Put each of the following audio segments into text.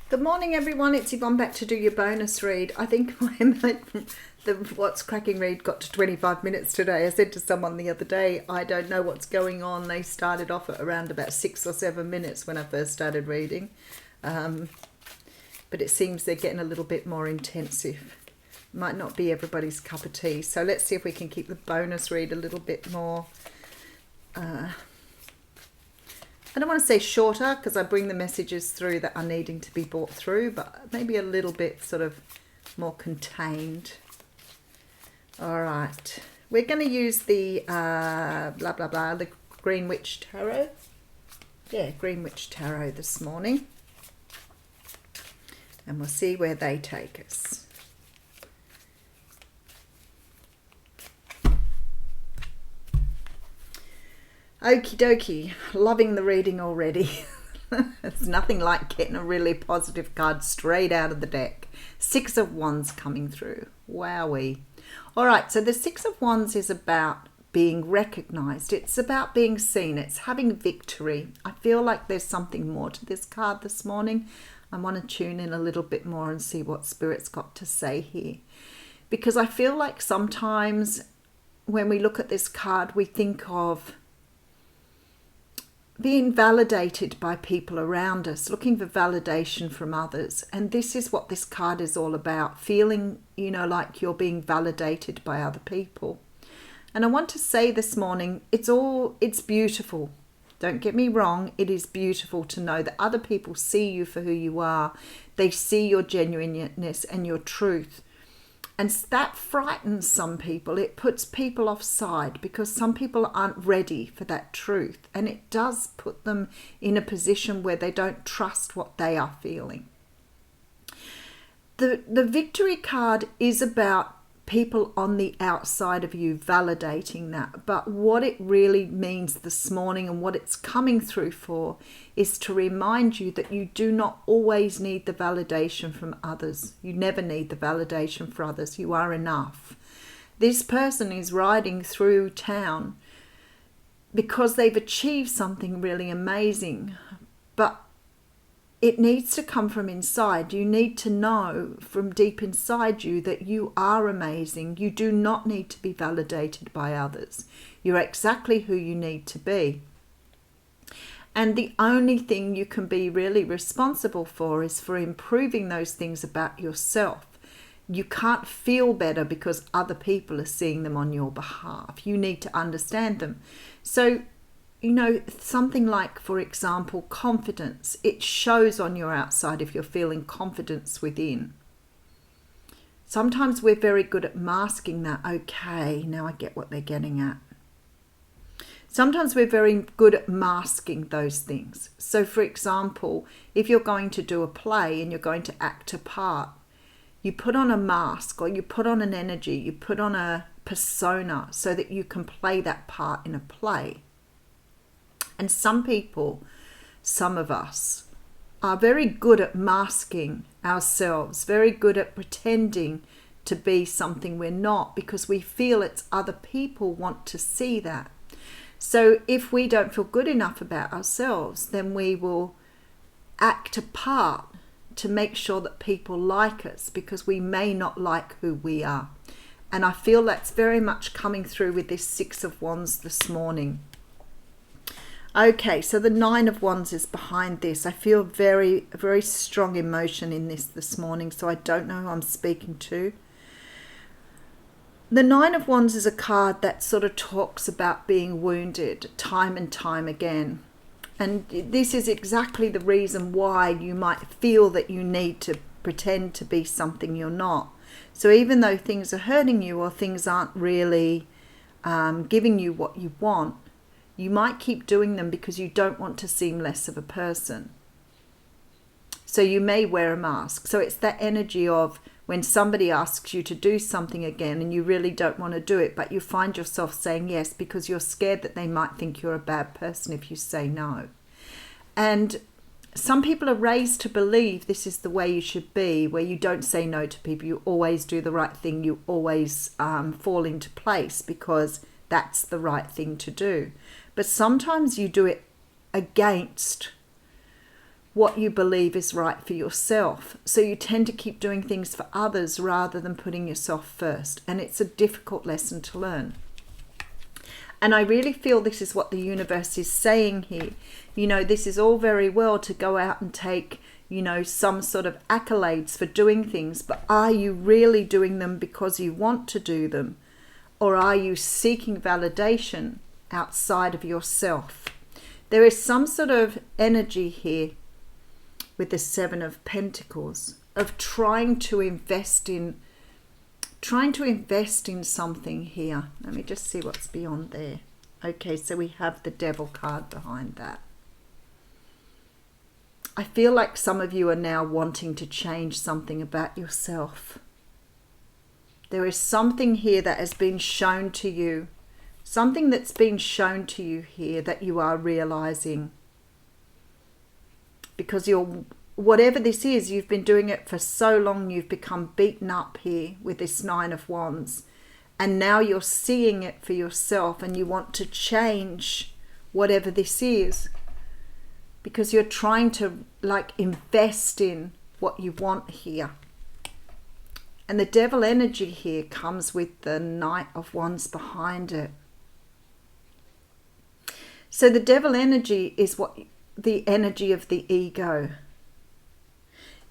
Good morning, everyone. It's Yvonne back to do your bonus read. I think the What's Cracking read got to 25 minutes today. I said to someone the other day, I don't know what's going on. They started off at around about 6 or 7 minutes when I first started reading. But it seems they're getting a little bit more intensive. Might not be everybody's cup of tea. So let's see if we can keep the bonus read a little bit more... I don't want to say shorter because I bring the messages through that are needing to be brought through, but maybe a little bit sort of more contained. All right. We're going to use the the Green Witch Tarot. Yeah, Green Witch Tarot this morning. And we'll see where they take us. Okie dokie, loving the reading already. There's nothing like getting a really positive card straight out of the deck. 6 of Wands coming through. Wowee. All right, so the 6 of Wands is about being recognized. It's about being seen. It's having victory. I feel like there's something more to this card this morning. I want to tune in a little bit more and see what Spirit's got to say here. Because I feel like sometimes when we look at this card, we think of being validated by people around us, looking for validation from others. And this is what this card is all about, feeling, like you're being validated by other people. And I want to say this morning, it's beautiful. Don't get me wrong, it is beautiful to know that other people see you for who you are. They see your genuineness and your truth. And that frightens some people. It puts people offside because some people aren't ready for that truth. And it does put them in a position where they don't trust what they are feeling. The victory card is about people on the outside of you validating that. But what it really means this morning and what it's coming through for is to remind you that you do not always need the validation from others. You never need the validation from others. You are enough. This person is riding through town because they've achieved something really amazing, but it needs to come from inside. You need to know from deep inside you that you are amazing. You do not need to be validated by others. You're exactly who you need to be. And the only thing you can be really responsible for is for improving those things about yourself. You can't feel better because other people are seeing them on your behalf. You need to understand them. So, something like, for example, confidence. It shows on your outside if you're feeling confidence within. Sometimes we're very good at masking that. Okay, now I get what they're getting at. Sometimes we're very good at masking those things. So, for example, if you're going to do a play and you're going to act a part, you put on a mask or you put on an energy, you put on a persona so that you can play that part in a play. And some of us, are very good at masking ourselves, very good at pretending to be something we're not because we feel it's other people want to see that. So if we don't feel good enough about ourselves, then we will act a part to make sure that people like us because we may not like who we are. And I feel that's very much coming through with this 6 of Wands this morning. Okay, so the 9 of Wands is behind this. I feel very, very strong emotion in this morning, so I don't know who I'm speaking to. The 9 of Wands is a card that sort of talks about being wounded time and time again. And this is exactly the reason why you might feel that you need to pretend to be something you're not. So even though things are hurting you or things aren't really giving you what you want, you might keep doing them because you don't want to seem less of a person. So you may wear a mask. So it's that energy of when somebody asks you to do something again and you really don't want to do it, but you find yourself saying yes because you're scared that they might think you're a bad person if you say no. And some people are raised to believe this is the way you should be, where you don't say no to people. You always do the right thing. You always fall into place because that's the right thing to do. But sometimes you do it against what you believe is right for yourself. So you tend to keep doing things for others rather than putting yourself first. And it's a difficult lesson to learn. And I really feel this is what the universe is saying here. You know, this is all very well to go out and take, you know, some sort of accolades for doing things, but are you really doing them because you want to do them? Or are you seeking validation outside of yourself? There is some sort of energy here with the Seven of Pentacles of trying to invest in something here. Let me just see what's beyond there. Okay, so we have the Devil card behind that. I feel like some of you are now wanting to change something about yourself. There is something here that has been shown to you. Something that's been shown to you here that you are realizing. Because whatever this is, you've been doing it for so long, you've become beaten up here with this Nine of Wands. And now you're seeing it for yourself and you want to change whatever this is. Because you're trying to like invest in what you want here. And the Devil energy here comes with the Knight of Wands behind it. So the Devil energy is the energy of the ego.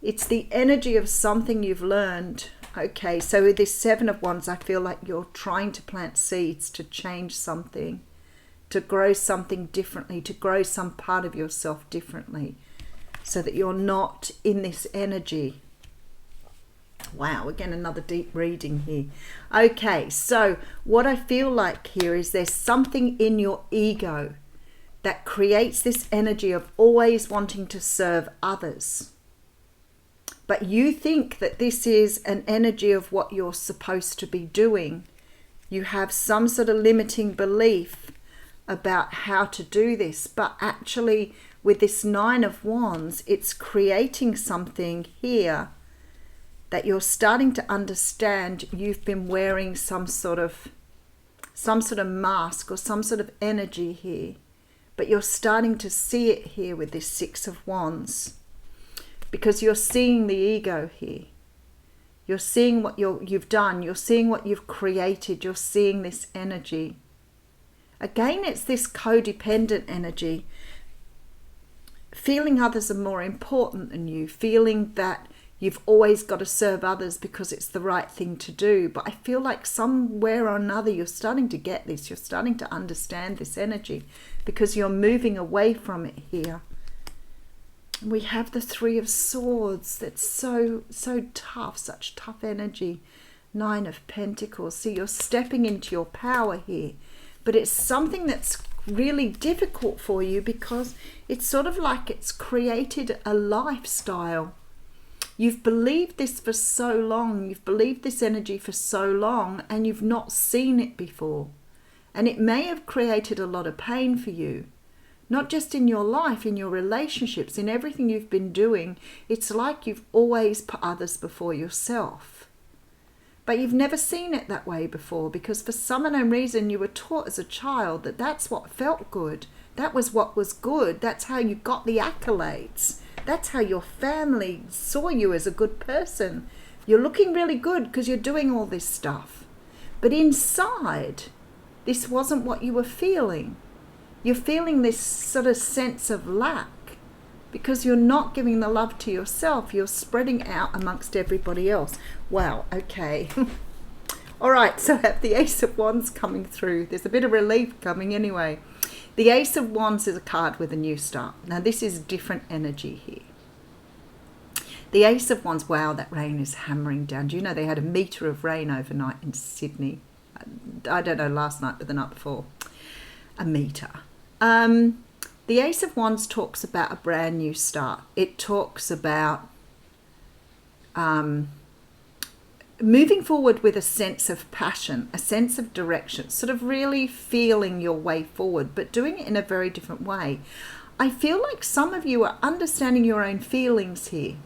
It's the energy of something you've learned. Okay, so with this Seven of Wands, I feel like you're trying to plant seeds to change something, to grow something differently, to grow some part of yourself differently, so that you're not in this energy. Wow, again, another deep reading here. Okay, so what I feel like here is there's something in your ego that creates this energy of always wanting to serve others. But you think that this is an energy of what you're supposed to be doing. You have some sort of limiting belief about how to do this. But actually, with this Nine of Wands, it's creating something here that you're starting to understand. You've been wearing some sort of mask or some sort of energy here. But you're starting to see it here with this Six of Wands. Because you're seeing the ego here. You're seeing what you've done. You're seeing what you've created. You're seeing this energy. Again, it's this codependent energy. Feeling others are more important than you. Feeling that you've always got to serve others because it's the right thing to do. But I feel like somewhere or another you're starting to get this. You're starting to understand this energy because you're moving away from it here. We have the Three of Swords. That's so tough, such tough energy. Nine of Pentacles. See, you're stepping into your power here. But it's something that's really difficult for you because it's sort of like it's created a lifestyle. You've believed this for so long. You've believed this energy for so long and you've not seen it before. And it may have created a lot of pain for you. Not just in your life, in your relationships, in everything you've been doing. It's like you've always put others before yourself. But you've never seen it that way before because for some unknown reason you were taught as a child that that's what felt good. That was what was good. That's how you got the accolades. That's how your family saw you as a good person. You're looking really good because you're doing all this stuff. But inside, this wasn't what you were feeling. You're feeling this sort of sense of lack because you're not giving the love to yourself. You're spreading out amongst everybody else. Wow, okay. All right, so I have the Ace of Wands coming through. There's a bit of relief coming anyway. The Ace of Wands is a card with a new start. Now, this is different energy here. The Ace of Wands, wow, that rain is hammering down. Do you know they had a metre of rain overnight in Sydney? I don't know, last night, but the night before. A metre. The Ace of Wands talks about a brand new start. It talks about moving forward with a sense of passion, a sense of direction, sort of really feeling your way forward, but doing it in a very different way. I feel like some of you are understanding your own feelings here.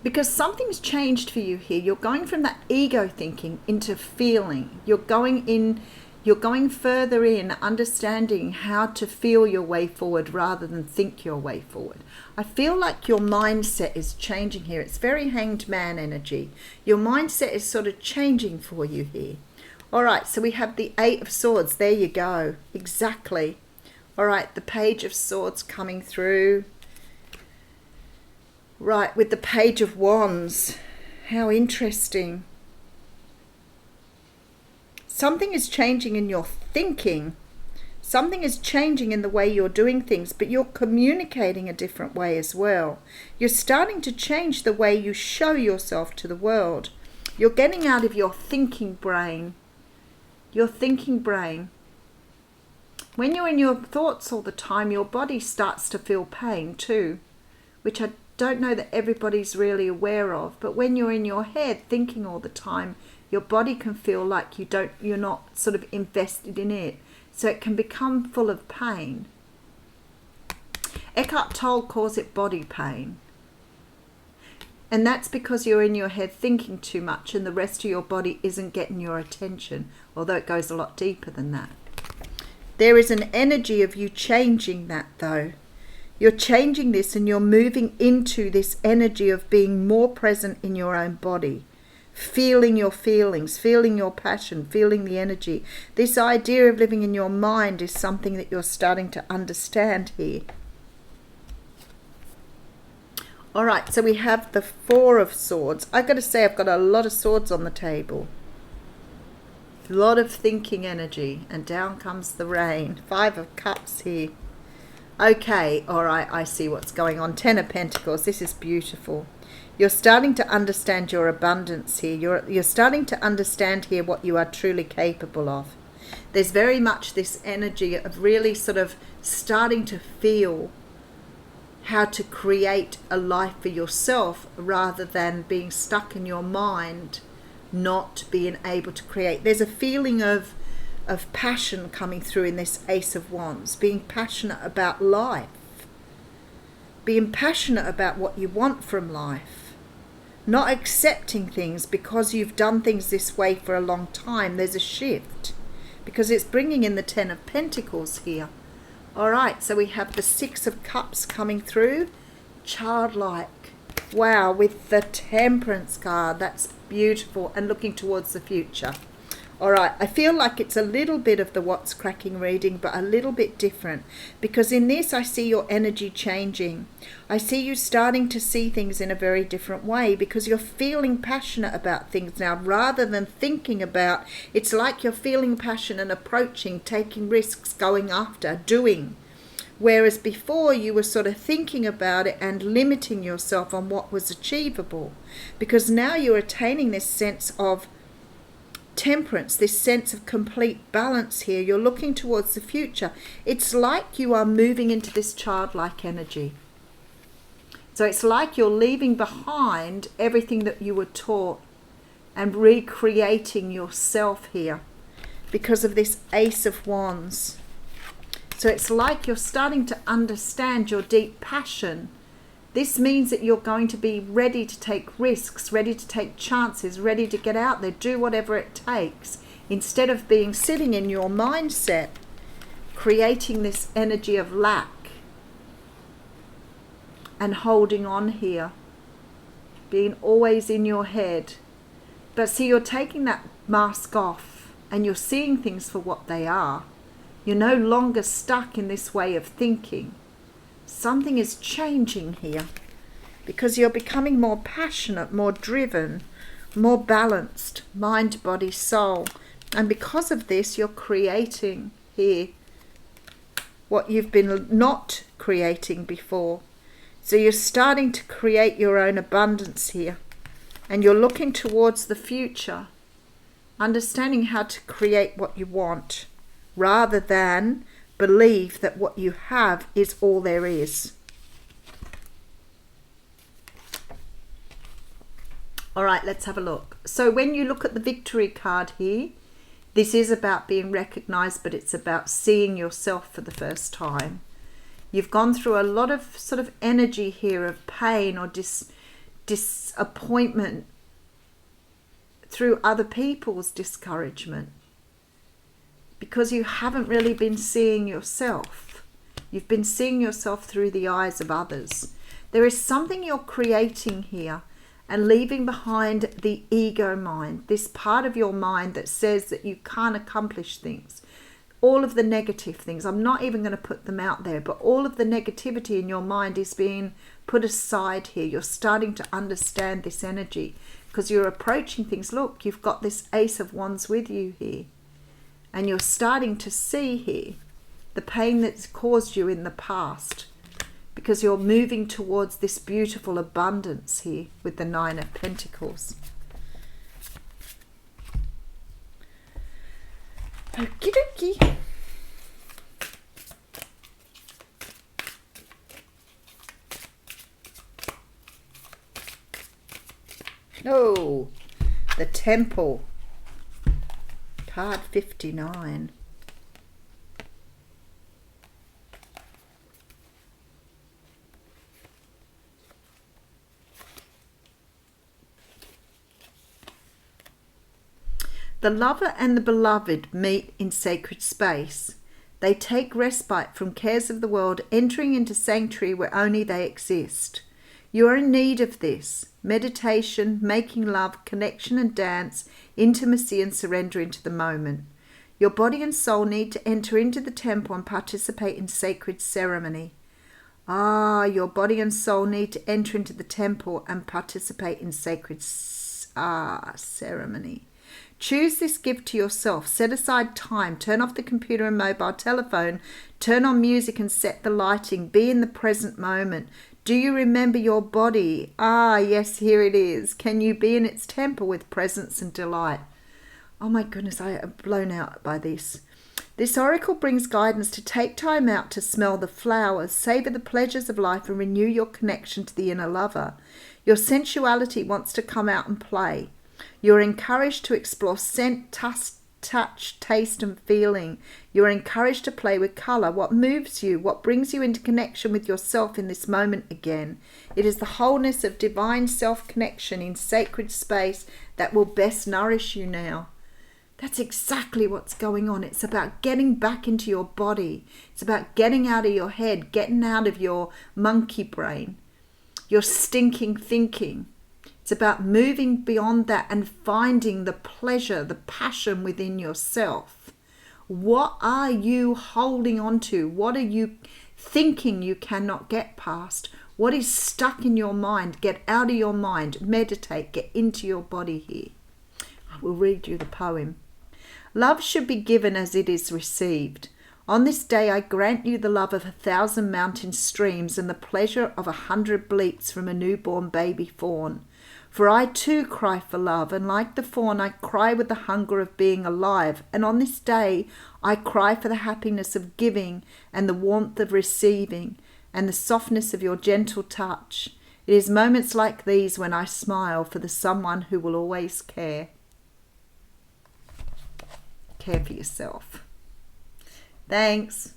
Because something's changed for you here. You're going from that ego thinking into feeling. You're You're going further in, understanding how to feel your way forward rather than think your way forward. I feel like your mindset is changing here. It's very Hanged Man energy. Your mindset is sort of changing for you here. All right, so we have the Eight of Swords. There you go. Exactly. All right, the Page of Swords coming through. Right, with the Page of Wands. How interesting. Something is changing in your thinking. Something is changing in the way you're doing things, but you're communicating a different way as well. You're starting to change the way you show yourself to the world. You're getting out of your thinking brain. Your thinking brain. When you're in your thoughts all the time, your body starts to feel pain too, which I don't know that everybody's really aware of. But when you're in your head thinking all the time, your body can feel like you're not sort of invested in it. So it can become full of pain. Eckhart Tolle calls it body pain. And that's because you're in your head thinking too much and the rest of your body isn't getting your attention, although it goes a lot deeper than that. There is an energy of you changing that though. You're changing this and you're moving into this energy of being more present in your own body. Feeling your feelings, feeling your passion, feeling the energy. This idea of living in your mind is something that you're starting to understand here. All right, so we have the Four of Swords. I've got to say I've got a lot of swords on the table. A lot of thinking energy. And down comes the rain. Five of Cups here. Okay, all right, I see what's going on. Ten of Pentacles. This is beautiful. You're starting to understand your abundance here. You're starting to understand here what you are truly capable of. There's very much this energy of really sort of starting to feel how to create a life for yourself rather than being stuck in your mind, not being able to create. There's a feeling of passion coming through in this Ace of Wands, being passionate about life, being passionate about what you want from life. Not accepting things because you've done things this way for a long time. There's a shift because it's bringing in the Ten of Pentacles here. All right, so we have the Six of Cups coming through. Childlike. Wow, with the Temperance card. That's beautiful and looking towards the future. All right, I feel like it's a little bit of the What's Cracking reading, but a little bit different. Because in this, I see your energy changing. I see you starting to see things in a very different way because you're feeling passionate about things now rather than thinking about. It's like you're feeling passion and approaching, taking risks, going after, doing. Whereas before you were sort of thinking about it and limiting yourself on what was achievable. Because now you're attaining this sense of temperance, this sense of complete balance here. You're looking towards the future. It's like you are moving into this childlike energy. So it's like you're leaving behind everything that you were taught and recreating yourself here because of this Ace of Wands. So it's like you're starting to understand your deep passion. This means that you're going to be ready to take risks, ready to take chances, ready to get out there, do whatever it takes, instead of being sitting in your mindset, creating this energy of lack and holding on here, being always in your head. But see, you're taking that mask off and you're seeing things for what they are. You're no longer stuck in this way of thinking. Something is changing here because you're becoming more passionate, more driven, more balanced, mind, body, soul. And because of this, you're creating here what you've been not creating before. So you're starting to create your own abundance here. And you're looking towards the future, understanding how to create what you want, rather than believe that what you have is all there is. All right, let's have a look. So when you look at the Victory card here, this is about being recognized, but it's about seeing yourself for the first time. You've gone through a lot of sort of energy here of pain or disappointment through other people's discouragement. because you haven't really been seeing yourself. You've been seeing yourself through the eyes of others. There is something you're creating here and leaving behind the ego mind, this part of your mind that says that you can't accomplish things. All of the negative things, I'm not even going to put them out there, but all of the negativity in your mind is being put aside here. You're starting to understand this energy because you're approaching things. Look, you've got this Ace of Wands with you here, and you're starting to see here the pain that's caused you in the past, because you're moving towards this beautiful abundance here with the Nine of Pentacles. Okie dokie. Oh, the Temple. Card 59. The lover and the beloved meet in sacred space. They take respite from cares of the world, entering into sanctuary where only they exist. You are in need of this. Meditation, making love, connection and dance, intimacy and surrender into the moment. Your body and soul need to enter into the temple and participate in sacred ceremony. Your body and soul need to enter into the temple and participate in sacred ceremony. Choose this gift to yourself. Set aside time. Turn off the computer and mobile telephone. Turn on music and set the lighting. Be in the present moment. Do you remember your body? Yes, here it is. Can you be in its temple with presence and delight? Oh my goodness, I am blown out by this. This oracle brings guidance to take time out to smell the flowers, savor the pleasures of life, and renew your connection to the inner lover. Your sensuality wants to come out and play. You're encouraged to explore scent, touch, taste and feeling. You're encouraged to play with colour. What moves you? What brings you into connection with yourself in this moment again? It is the wholeness of divine self-connection in sacred space that will best nourish you now. That's exactly what's going on. It's about getting back into your body. It's about getting out of your head, getting out of your monkey brain, your stinking thinking. It's about moving beyond that and finding the pleasure, the passion within yourself. What are you holding on to? What are you thinking you cannot get past? What is stuck in your mind? Get out of your mind. Meditate. Get into your body here. I will read you the poem. Love should be given as it is received. On this day I grant you the love of 1,000 mountain streams and the pleasure of 100 bleats from a newborn baby fawn. For I too cry for love, and like the fawn I cry with the hunger of being alive, and on this day I cry for the happiness of giving and the warmth of receiving and the softness of your gentle touch. It is moments like these when I smile for the someone who will always care. Care for yourself. Thanks.